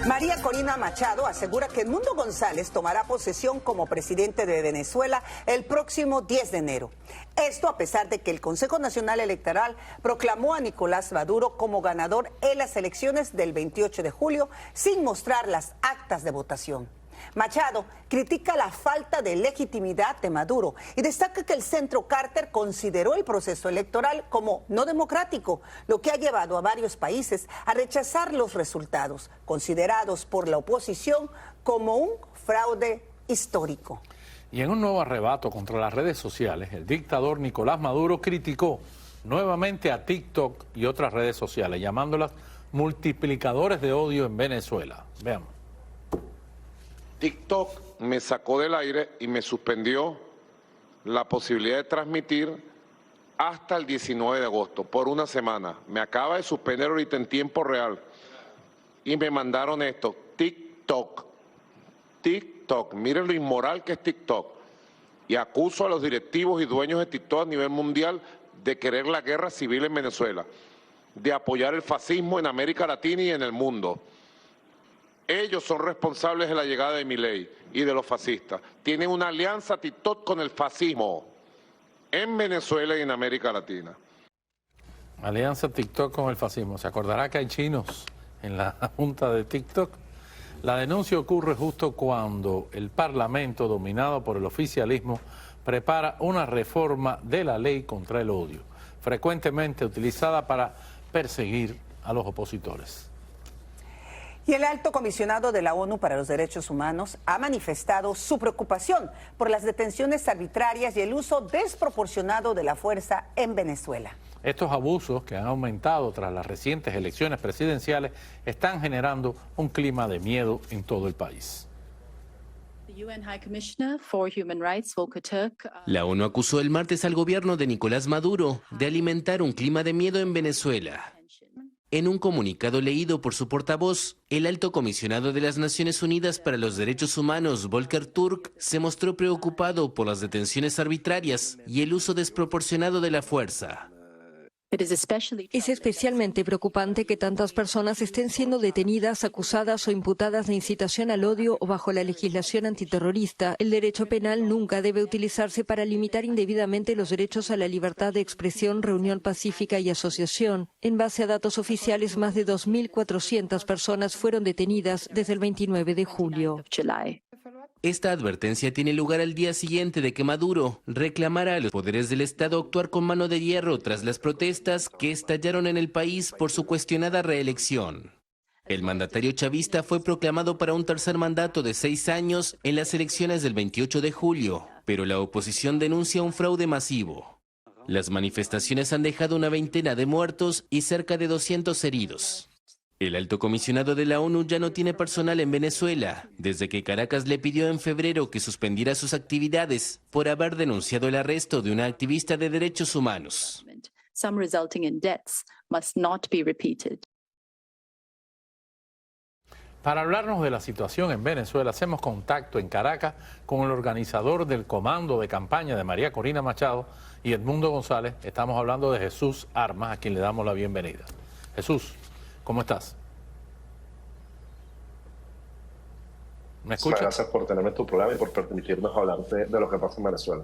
María Corina Machado asegura que Edmundo González tomará posesión como presidente de Venezuela el próximo 10 de enero. Esto a pesar de que el Consejo Nacional Electoral proclamó a Nicolás Maduro como ganador en las elecciones del 28 de julio sin mostrar las actas de votación. Machado critica la falta de legitimidad de Maduro y destaca que el Centro Carter consideró el proceso electoral como no democrático, lo que ha llevado a varios países a rechazar los resultados, considerados por la oposición como un fraude histórico. Y en un nuevo arrebato contra las redes sociales, el dictador Nicolás Maduro criticó nuevamente a TikTok y otras redes sociales, llamándolas multiplicadores de odio en Venezuela. Veamos. TikTok me sacó del aire y me suspendió la posibilidad de transmitir hasta el 19 de agosto, por una semana. Me acaba de suspender ahorita en tiempo real y me mandaron esto, TikTok, miren lo inmoral que es TikTok. Y acuso a los directivos y dueños de TikTok a nivel mundial de querer la guerra civil en Venezuela, de apoyar el fascismo en América Latina y en el mundo. Ellos son responsables de la llegada de Milei y de los fascistas. Tienen una alianza TikTok con el fascismo en Venezuela y en América Latina. Alianza TikTok con el fascismo. ¿Se acordará que hay chinos en la junta de TikTok? La denuncia ocurre justo cuando el Parlamento, dominado por el oficialismo, prepara una reforma de la ley contra el odio, frecuentemente utilizada para perseguir a los opositores. Y el alto comisionado de la ONU para los Derechos Humanos ha manifestado su preocupación por las detenciones arbitrarias y el uso desproporcionado de la fuerza en Venezuela. Estos abusos, que han aumentado tras las recientes elecciones presidenciales, están generando un clima de miedo en todo el país. La ONU acusó el martes al gobierno de Nicolás Maduro de alimentar un clima de miedo en Venezuela. En un comunicado leído por su portavoz, el alto comisionado de las Naciones Unidas para los Derechos Humanos, Volker Turk, se mostró preocupado por las detenciones arbitrarias y el uso desproporcionado de la fuerza. Es especialmente preocupante que tantas personas estén siendo detenidas, acusadas o imputadas de incitación al odio o bajo la legislación antiterrorista. El derecho penal nunca debe utilizarse para limitar indebidamente los derechos a la libertad de expresión, reunión pacífica y asociación. En base a datos oficiales, más de 2.400 personas fueron detenidas desde el 29 de julio. Esta advertencia tiene lugar al día siguiente de que Maduro reclamara a los poderes del Estado actuar con mano de hierro tras las protestas que estallaron en el país por su cuestionada reelección. El mandatario chavista fue proclamado para un tercer mandato de 6 años en las elecciones del 28 de julio, pero la oposición denuncia un fraude masivo. Las manifestaciones han dejado una veintena de muertos y cerca de 200 heridos. El alto comisionado de la ONU ya no tiene personal en Venezuela, desde que Caracas le pidió en febrero que suspendiera sus actividades por haber denunciado el arresto de una activista de derechos humanos. Para hablarnos de la situación en Venezuela, hacemos contacto en Caracas con el organizador del comando de campaña de María Corina Machado y Edmundo González. Estamos hablando de Jesús Armas, a quien le damos la bienvenida. Jesús, ¿cómo estás? ¿Me escuchas? Gracias por tenerme en tu programa y por permitirnos hablar de lo que pasa en Venezuela.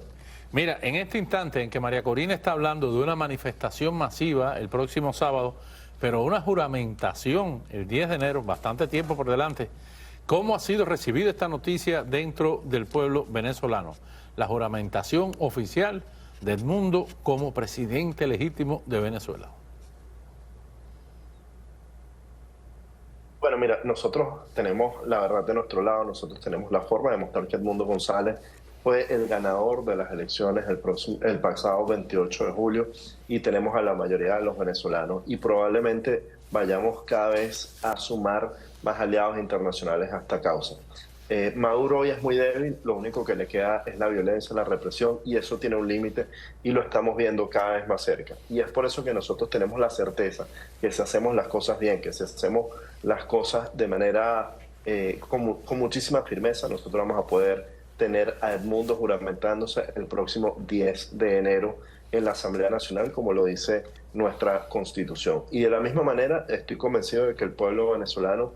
Mira, en este instante en que María Corina está hablando de una manifestación masiva el próximo sábado, pero una juramentación el 10 de enero, bastante tiempo por delante, ¿cómo ha sido recibida esta noticia dentro del pueblo venezolano? La juramentación oficial de Edmundo como presidente legítimo de Venezuela. Bueno, mira, nosotros tenemos la verdad de nuestro lado, nosotros tenemos la forma de mostrar que Edmundo González fue el ganador de las elecciones el pasado 28 de julio y tenemos a la mayoría de los venezolanos y probablemente vayamos cada vez a sumar más aliados internacionales a esta causa. Maduro hoy es muy débil, lo único que le queda es la violencia, la represión y eso tiene un límite y lo estamos viendo cada vez más cerca. Y es por eso que nosotros tenemos la certeza que si hacemos las cosas bien, que si hacemos las cosas de manera con muchísima firmeza, nosotros vamos a poder tener a Edmundo juramentándose el próximo 10 de enero en la Asamblea Nacional, como lo dice nuestra Constitución. Y de la misma manera estoy convencido de que el pueblo venezolano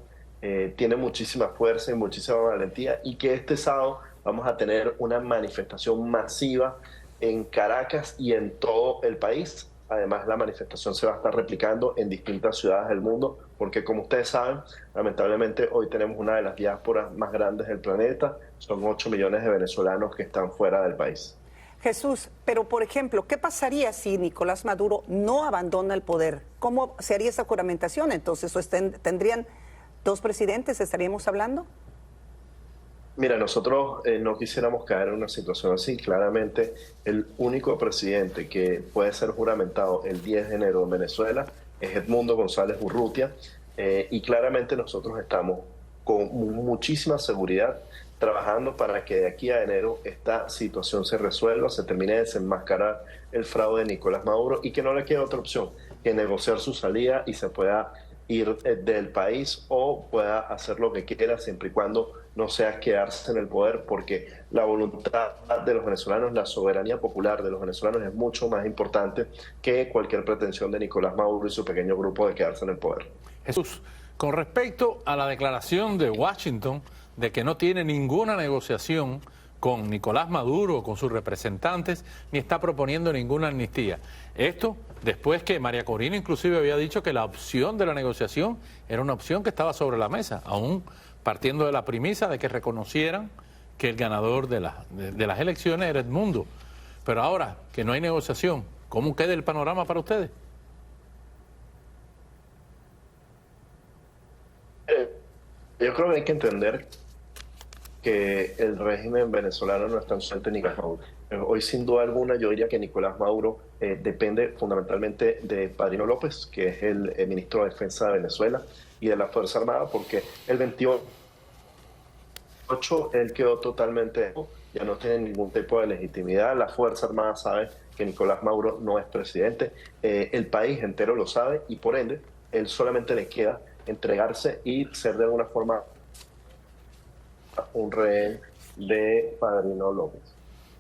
tiene muchísima fuerza y muchísima valentía, y que este sábado vamos a tener una manifestación masiva en Caracas y en todo el país. Además, la manifestación se va a estar replicando en distintas ciudades del mundo, porque como ustedes saben, lamentablemente hoy tenemos una de las diásporas más grandes del planeta. Son 8 millones de venezolanos que están fuera del país. Jesús, pero por ejemplo, ¿qué pasaría si Nicolás Maduro no abandona el poder? ¿Cómo se haría esa juramentación? Entonces, ¿tendrían 2 presidentes? ¿Estaríamos hablando? Mira, nosotros no quisiéramos caer en una situación así. Claramente, el único presidente que puede ser juramentado el 10 de enero en Venezuela es Edmundo González Urrutia, y claramente nosotros estamos con muchísima seguridad trabajando para que de aquí a enero esta situación se resuelva, se termine de desenmascarar el fraude de Nicolás Maduro y que no le quede otra opción que negociar su salida y se pueda ir del país o pueda hacer lo que quiera siempre y cuando no sea quedarse en el poder, porque la voluntad de los venezolanos, la soberanía popular de los venezolanos es mucho más importante que cualquier pretensión de Nicolás Maduro y su pequeño grupo de quedarse en el poder. Jesús, con respecto a la declaración de Washington de que no tiene ninguna negociación con Nicolás Maduro o con sus representantes, ni está proponiendo ninguna amnistía. Esto después que María Corina inclusive había dicho que la opción de la negociación era una opción que estaba sobre la mesa, aún partiendo de la premisa de que reconocieran que el ganador de las elecciones era Edmundo. Pero ahora que no hay negociación, ¿cómo queda el panorama para ustedes? Yo creo que hay que entender que el régimen venezolano no es tan suelto ni Nicolás Maduro. Hoy, sin duda alguna, yo diría que Nicolás Maduro depende fundamentalmente de Padrino López, que es el ministro de Defensa de Venezuela, y de la Fuerza Armada, porque el 28 él quedó totalmente, ya no tiene ningún tipo de legitimidad. La Fuerza Armada sabe que Nicolás Maduro no es presidente, el país entero lo sabe, y por ende, él solamente le queda entregarse y ser de alguna forma un rehén de Padrino López.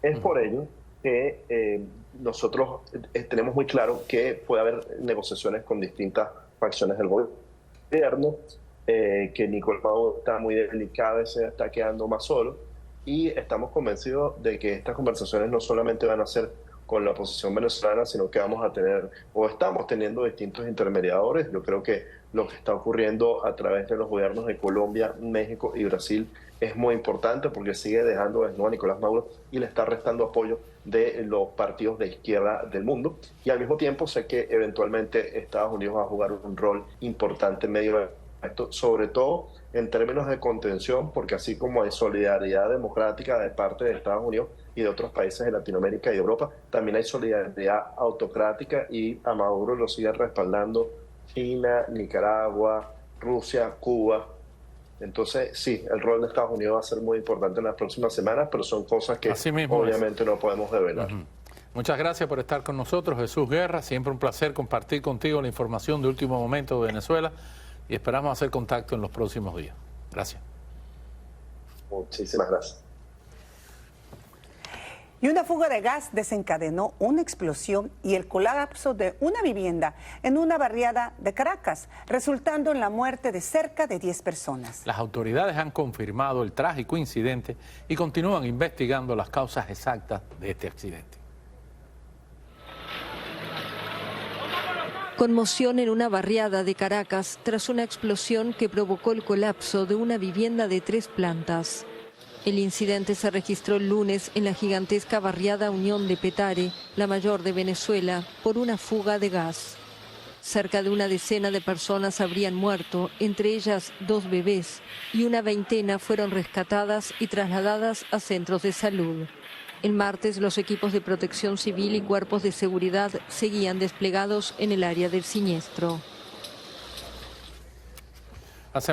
Es por ello que nosotros tenemos muy claro que puede haber negociaciones con distintas facciones del gobierno, que Nicolás Maduro está muy delicado y se está quedando más solo, y estamos convencidos de que estas conversaciones no solamente van a ser con la oposición venezolana, sino que vamos a tener, o estamos teniendo, distintos intermediadores. Yo creo que lo que está ocurriendo a través de los gobiernos de Colombia, México y Brasil es muy importante, porque sigue dejando desnudo a Nicolás Maduro y le está restando apoyo de los partidos de izquierda del mundo. Y al mismo tiempo sé que eventualmente Estados Unidos va a jugar un rol importante en medio de esto, sobre todo en términos de contención, porque así como hay solidaridad democrática de parte de Estados Unidos y de otros países de Latinoamérica y de Europa, también hay solidaridad autocrática, y a Maduro lo siguen respaldando China, Nicaragua, Rusia, Cuba. Entonces, sí, el rol de Estados Unidos va a ser muy importante en las próximas semanas, pero son cosas que obviamente no podemos develar. Muchas gracias por estar con nosotros, Jesús Guerra. Siempre un placer compartir contigo la información de último momento de Venezuela, y esperamos hacer contacto en los próximos días. Gracias. Muchísimas gracias. Y una fuga de gas desencadenó una explosión y el colapso de una vivienda en una barriada de Caracas, resultando en la muerte de cerca de 10 personas. Las autoridades han confirmado el trágico incidente y continúan investigando las causas exactas de este accidente. Conmoción en una barriada de Caracas tras una explosión que provocó el colapso de una vivienda de 3 plantas. El incidente se registró el lunes en la gigantesca barriada Unión de Petare, la mayor de Venezuela, por una fuga de gas. Cerca de una decena de personas habrían muerto, entre ellas 2 bebés, y una veintena fueron rescatadas y trasladadas a centros de salud. El martes, los equipos de protección civil y cuerpos de seguridad seguían desplegados en el área del siniestro.